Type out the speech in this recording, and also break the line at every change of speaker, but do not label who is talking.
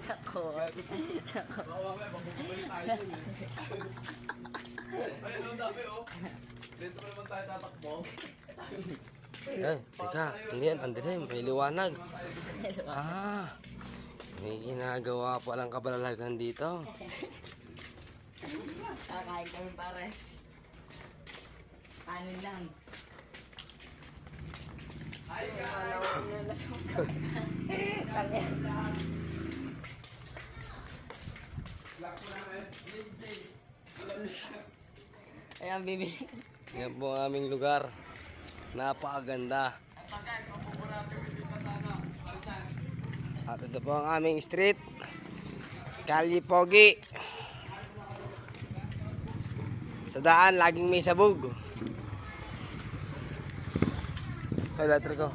Nako.
Bawa may magbubalik tayo dun eh. Ayun, ang dami oh. Dito pa naman tayo tatakbo.
Teka, ano yan? Andun, may liwanag. May ginagawa palang kabalalagan dito.
Kakain kami pares. Kanin lang. Ay, kalawan na nasuka. Kanya. Ayan, bibili.
Yan po ang aming lugar. Napakaganda. At ito po ang aming street. Kalye Pogi. Sa daan, laging may sabog. Ay, latri ko.